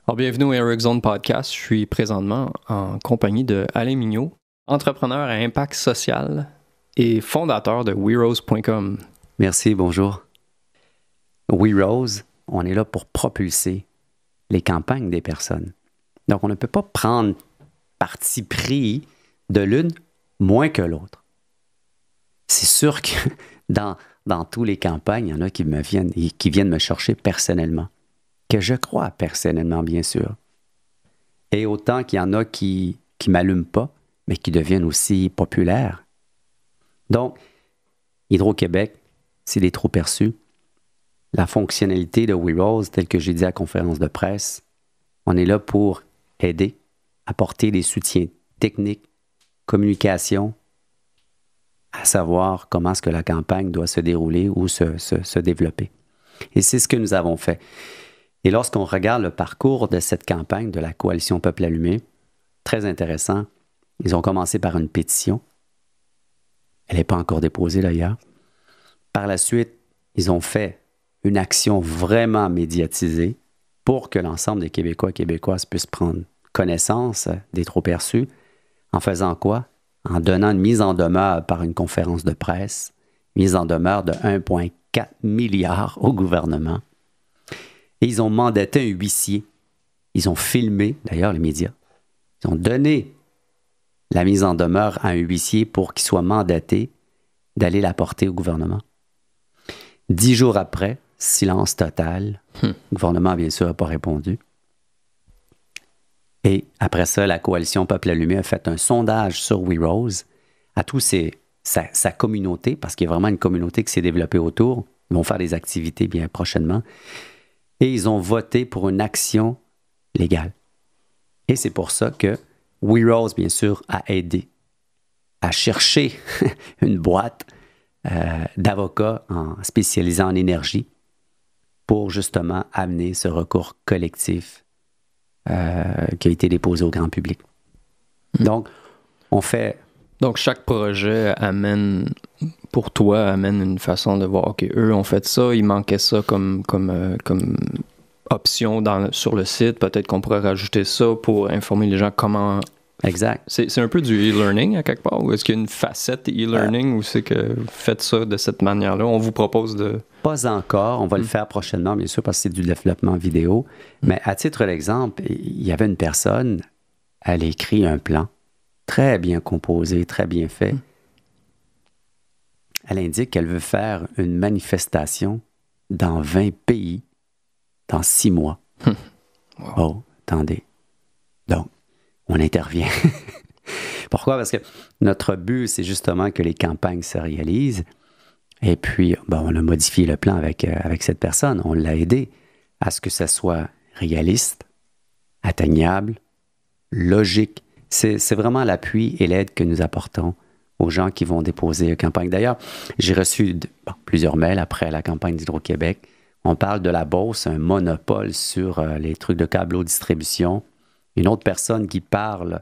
Alors, bienvenue au Eric Zone Podcast. Je suis présentement en compagnie de Alain Mignot, entrepreneur à impact social et fondateur de WeRose.com. Merci, bonjour. WeRose, on est là pour propulser les campagnes des personnes. Donc, on ne peut pas prendre parti pris de l'une moins que l'autre. C'est sûr que dans tous les campagnes, il y en a qui viennent me chercher personnellement, que je crois personnellement, bien sûr. Et autant qu'il y en a qui ne m'allument pas, mais qui deviennent aussi populaires. Donc, Hydro-Québec, c'est des trop perçus. La fonctionnalité de WeRose, telle que j'ai dit à la conférence de presse, on est là pour aider, apporter des soutiens techniques, communication, à savoir comment est-ce que la campagne doit se dérouler ou se développer. Et c'est ce que nous avons fait. Et lorsqu'on regarde le parcours de cette campagne de la Coalition Peuple Allumé, très intéressant, ils ont commencé par une pétition. Elle n'est pas encore déposée d'ailleurs. Par la suite, ils ont fait une action vraiment médiatisée pour que l'ensemble des Québécois et Québécoises puissent prendre connaissance des trop-perçus. En faisant quoi? En donnant une mise en demeure par une conférence de presse, mise en demeure de 1,4 milliard au gouvernement. Et ils ont mandaté un huissier. Ils ont filmé, d'ailleurs, les médias. Ils ont donné la mise en demeure à un huissier pour qu'il soit mandaté d'aller la porter au gouvernement. 10 jours après, silence total. Le gouvernement, bien sûr, n'a pas répondu. Et après ça, la Coalition Peuple Allumé a fait un sondage sur WeRose à toute sa communauté, parce qu'il y a vraiment une communauté qui s'est développée autour. Ils vont faire des activités bien prochainement. Et ils ont voté pour une action légale. Et c'est pour ça que WeRose, bien sûr, a aidé à chercher une boîte d'avocats spécialisés en énergie pour justement amener ce recours collectif qui a été déposé au grand public. Donc, on fait... Donc, chaque projet amène une façon de voir, OK, eux ont fait ça, il manquait ça comme option sur le site. Peut-être qu'on pourrait rajouter ça pour informer les gens comment... Exact. C'est un peu du e-learning à quelque part, ou est-ce qu'il y a une facette e-learning où c'est que vous faites ça de cette manière-là? On vous propose de... Pas encore. On va le faire prochainement, bien sûr, parce que c'est du développement vidéo. Mais à titre d'exemple, il y avait une personne, elle a écrit un plan très bien composé, très bien fait. Elle indique qu'elle veut faire une manifestation dans 20 pays dans 6 mois. Wow. Oh, attendez. Donc, on intervient. Pourquoi? Parce que notre but, c'est justement que les campagnes se réalisent. Et puis, on a modifié le plan avec cette personne. On l'a aidé à ce que ça soit réaliste, atteignable, logique. C'est vraiment l'appui et l'aide que nous apportons aux gens qui vont déposer une campagne. D'ailleurs, j'ai reçu plusieurs mails après la campagne d'Hydro-Québec. On parle de la Beauce, un monopole sur les trucs de câbleau distribution. Une autre personne qui parle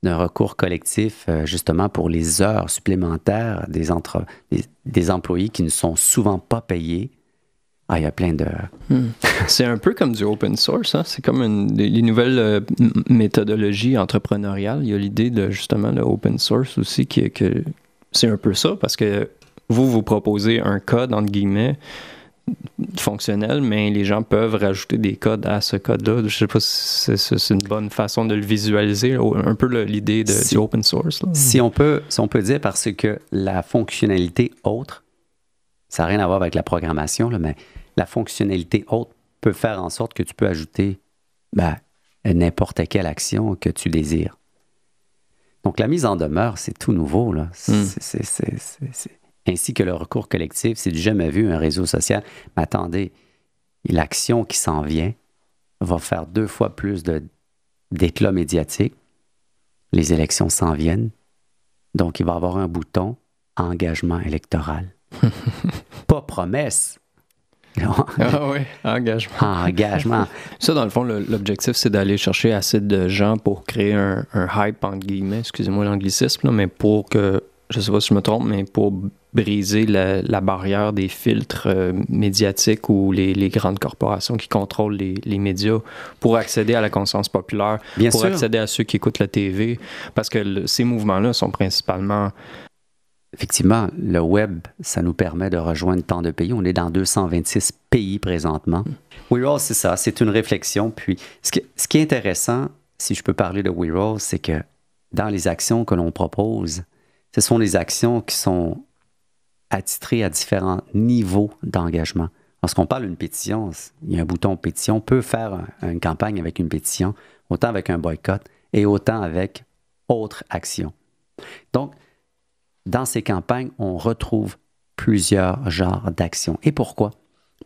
d'un recours collectif justement pour les heures supplémentaires des employés qui ne sont souvent pas payés. Ah, il y a plein de... C'est un peu comme du open source, hein? C'est comme les nouvelles méthodologies entrepreneuriales. Il y a l'idée de justement le open source aussi, que c'est un peu ça, parce que vous proposez un code, entre guillemets, fonctionnel, mais les gens peuvent rajouter des codes à ce code-là. Je ne sais pas si c'est une bonne façon de le visualiser, un peu l'idée du open source. Là. Si on peut dire, parce que la fonctionnalité autre, ça n'a rien à voir avec la programmation, là, mais la fonctionnalité autre peut faire en sorte que tu peux ajouter n'importe quelle action que tu désires. Donc, la mise en demeure, c'est tout nouveau. Là. Ainsi que le recours collectif, c'est du jamais vu, un réseau social. Mais attendez, l'action qui s'en vient va faire 2 fois plus d'éclat médiatique. Les élections s'en viennent. Donc, il va y avoir un bouton engagement électoral. Pas promesse. Ah oui, engagement. Engagement. Ça, dans le fond, l'objectif, c'est d'aller chercher assez de gens pour créer un hype, entre guillemets, excusez-moi l'anglicisme, là, mais pour que, je sais pas si je me trompe, mais pour briser la barrière des filtres médiatiques ou les grandes corporations qui contrôlent les médias pour accéder à la conscience populaire, Bien pour sûr. accéder à ceux qui écoutent la TV, parce que ces mouvements-là sont principalement... Effectivement, le web, ça nous permet de rejoindre tant de pays. On est dans 226 pays présentement. WeRose, c'est ça, c'est une réflexion. Puis, ce qui est intéressant, si je peux parler de WeRose, c'est que dans les actions que l'on propose, ce sont des actions qui sont attitrées à différents niveaux d'engagement. Lorsqu'on parle d'une pétition, il y a un bouton pétition, on peut faire une campagne avec une pétition, autant avec un boycott et autant avec autres actions. Donc, dans ces campagnes, on retrouve plusieurs genres d'actions. Et pourquoi?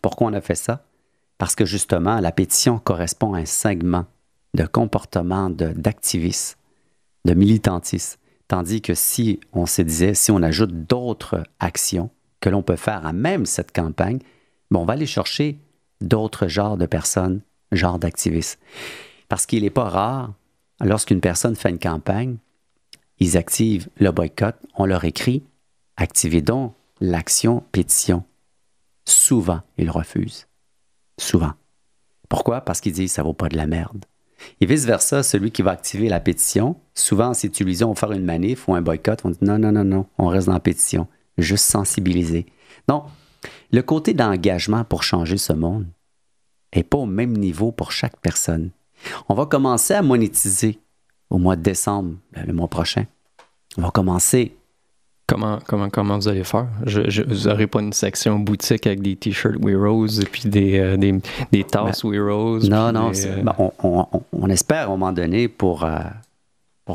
Pourquoi on a fait ça? Parce que justement, la pétition correspond à un segment de comportement d'activisme, de militantisme. Tandis que si on se disait, si on ajoute d'autres actions que l'on peut faire à même cette campagne, on va aller chercher d'autres genres de personnes, genres d'activistes. Parce qu'il n'est pas rare, lorsqu'une personne fait une campagne, ils activent le boycott, on leur écrit « Activez donc l'action pétition ». Souvent, ils refusent. Souvent. Pourquoi? Parce qu'ils disent « ça vaut pas de la merde ». Et vice-versa, celui qui va activer la pétition, souvent, si tu lui dis « on va faire une manif ou un boycott », on dit « non, non, non, non, on reste dans la pétition ». Juste sensibiliser. Donc, le côté d'engagement pour changer ce monde n'est pas au même niveau pour chaque personne. On va commencer à monétiser au mois de décembre, le mois prochain. On va commencer. Comment vous allez faire? Vous n'aurez pas une section boutique avec des t-shirts WeRose et puis des tasses WeRose? Non, non. On espère à un moment donné pour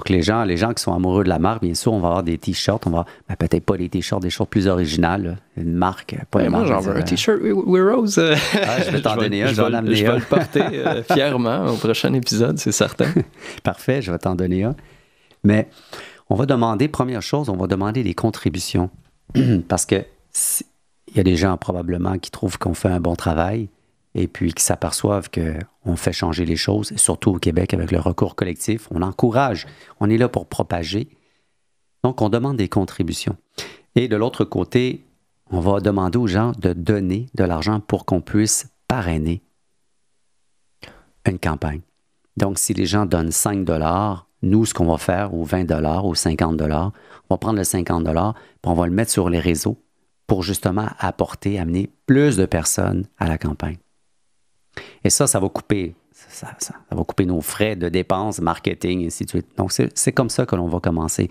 que les gens qui sont amoureux de la marque, bien sûr, on va avoir des t-shirts. On va peut-être pas des t-shirts, des choses plus originales. Là. Une marque, pas une marque. Moi, j'en veux un t-shirt WeRose. Je vais t'en donner un, je vais en amener Je un. vais le porter fièrement au prochain épisode, c'est certain. Parfait, je vais t'en donner un. Mais on va demander, première chose, on va demander des contributions. Parce que il y a des gens probablement qui trouvent qu'on fait un bon travail et puis qui s'aperçoivent qu'on fait changer les choses, et surtout au Québec avec le recours collectif. On encourage, on est là pour propager. Donc, on demande des contributions. Et de l'autre côté, on va demander aux gens de donner de l'argent pour qu'on puisse parrainer une campagne. Donc, si les gens donnent 5 $, nous, ce qu'on va faire, ou 20 $ ou 50 $, on va prendre le 50 $, puis on va le mettre sur les réseaux pour justement amener plus de personnes à la campagne. Et ça va couper, ça va couper nos frais de dépenses, marketing, et ainsi de suite. Donc, c'est comme ça que l'on va commencer.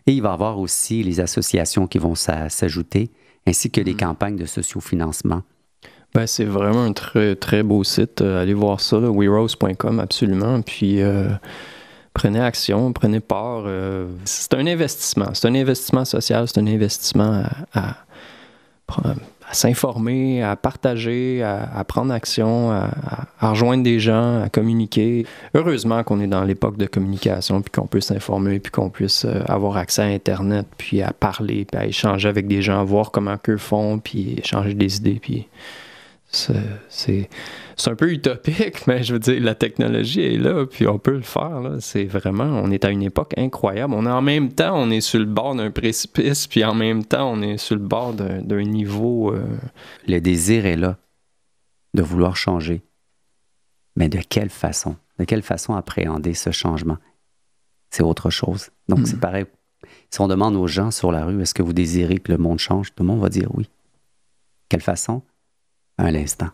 Et il va y avoir aussi les associations qui vont s'ajouter, ainsi que des campagnes de sociofinancement. Ben, c'est vraiment un très, très beau site. Allez voir ça, là, werose.com, absolument. Puis, prenez action, prenez part. C'est un investissement. C'est un investissement social, c'est un investissement à s'informer, à partager, à prendre action, à rejoindre des gens, à communiquer. Heureusement qu'on est dans l'époque de communication, puis qu'on peut s'informer, puis qu'on puisse avoir accès à Internet, puis à parler, puis à échanger avec des gens, voir comment qu'eux font, puis échanger des idées, puis c'est un peu utopique, mais je veux dire, la technologie est là, puis on peut le faire, là. C'est vraiment, on est à une époque incroyable. En même temps, on est sur le bord d'un précipice, puis en même temps, on est sur le bord d'un niveau... Le désir est là, de vouloir changer. Mais de quelle façon? De quelle façon appréhender ce changement? C'est autre chose. Donc, c'est pareil. Si on demande aux gens sur la rue, est-ce que vous désirez que le monde change? Tout le monde va dire oui. Quelle façon? À l'instant.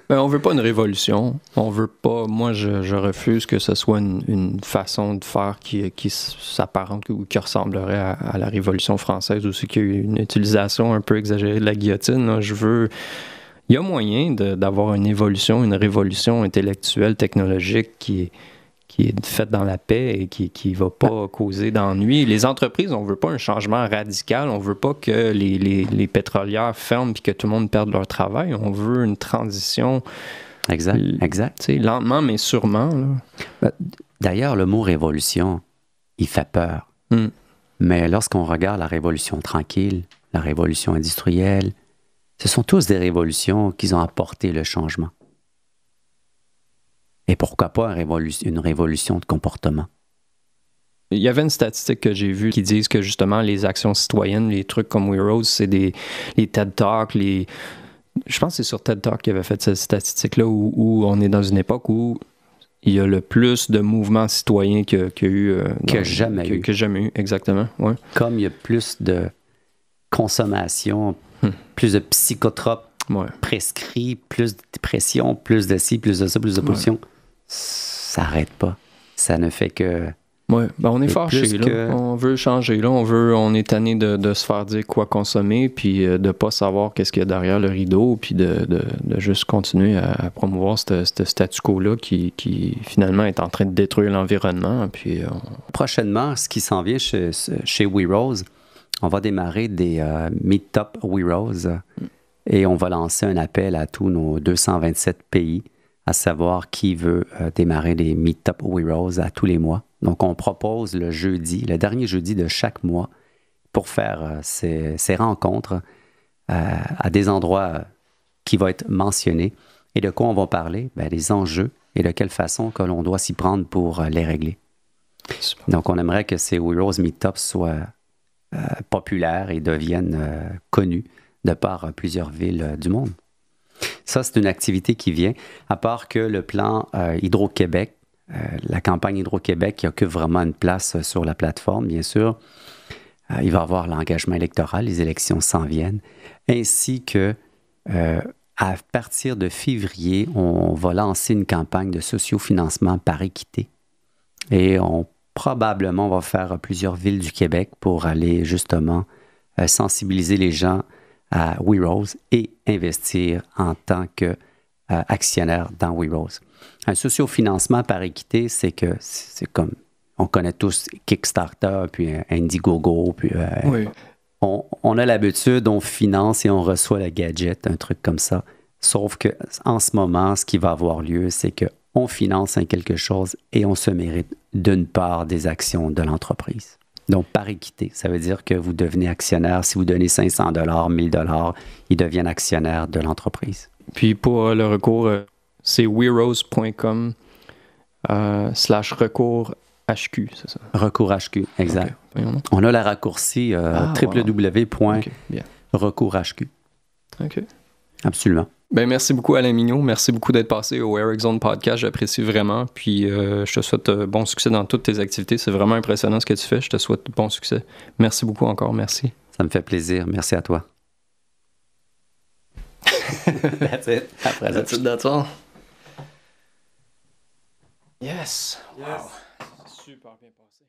Ben, on veut pas une révolution. On veut pas... Moi, je refuse que ce soit une façon de faire qui s'apparente ou qui ressemblerait à la Révolution française, aussi qu'il y a eu une utilisation un peu exagérée de la guillotine. Là. Il y a moyen d'avoir une révolution intellectuelle, technologique qui est faite dans la paix et qui ne va pas causer d'ennui. Les entreprises, on ne veut pas un changement radical. On ne veut pas que les pétrolières ferment et que tout le monde perde leur travail. On veut une transition exact. Lentement, mais sûrement. Là. D'ailleurs, le mot révolution, il fait peur. Mais lorsqu'on regarde la révolution tranquille, la révolution industrielle, ce sont tous des révolutions qui ont apporté le changement. Et pourquoi pas une révolution de comportement? Il y avait une statistique que j'ai vue qui disent que justement les actions citoyennes, les trucs comme We Rose, c'est les TED Talks, je pense que c'est sur TED Talk qu'il avait fait cette statistique-là où on est dans une époque où il y a le plus de mouvements citoyens qu'il y a eu. Que jamais eu. Que jamais eu, exactement. Ouais. Comme il y a plus de consommation, plus de psychotropes prescrits, plus de dépression, plus de ci, plus de ça, plus de pollution, ça n'arrête pas. Ça ne fait que... Oui, ben on est fâché, là. On veut changer, là. On est tanné de se faire dire quoi consommer, puis de ne pas savoir qu'est-ce qu'il y a derrière le rideau, puis de juste continuer à promouvoir ce statu quo-là qui finalement est en train de détruire l'environnement. Puis Prochainement, ce qui s'en vient chez We Rose, on va démarrer des Meetup We Rose et on va lancer un appel à tous nos 227 pays, à savoir qui veut démarrer des Meetup We Rose à tous les mois. Donc, on propose le dernier jeudi de chaque mois, pour faire ces rencontres à des endroits qui vont être mentionnés. Et de quoi on va parler? Bien, les enjeux et de quelle façon que l'on doit s'y prendre pour les régler. Super. Donc, on aimerait que ces We Rose Meetups soient populaires et deviennent connus de par plusieurs villes du monde. Ça, c'est une activité qui vient, à part que le plan Hydro-Québec, la campagne Hydro-Québec qui occupe vraiment une place sur la plateforme, bien sûr. Il va y avoir l'engagement électoral, les élections s'en viennent, ainsi que à partir de février, on va lancer une campagne de sociofinancement par équité. Et probablement, on va faire plusieurs villes du Québec pour aller justement sensibiliser les gens à We Rose et investir en tant qu'actionnaire dans We Rose. Un sociofinancement par équité, c'est comme, on connaît tous Kickstarter, puis Indiegogo, puis oui. on a l'habitude, on finance et on reçoit le gadget, un truc comme ça. Sauf qu'en ce moment, ce qui va avoir lieu, c'est qu'on finance quelque chose et on se mérite d'une part des actions de l'entreprise. Donc, par équité, ça veut dire que vous devenez actionnaire. Si vous donnez 500 $, 1000 $, ils deviennent actionnaires de l'entreprise. Puis pour le recours, c'est werose.com /recours HQ, c'est ça? Recours HQ, exact. Okay. On a la raccourci www.recourshq. OK. Absolument. Ben, merci beaucoup, Alain Mignot. Merci beaucoup d'être passé au Eric Zone Podcast. J'apprécie vraiment. Puis je te souhaite bon succès dans toutes tes activités. C'est vraiment impressionnant ce que tu fais. Je te souhaite bon succès. Merci beaucoup encore. Merci. Ça me fait plaisir. Merci à toi. That's it. Après that's it, that's all. Yes. Wow. C'est super bien passé.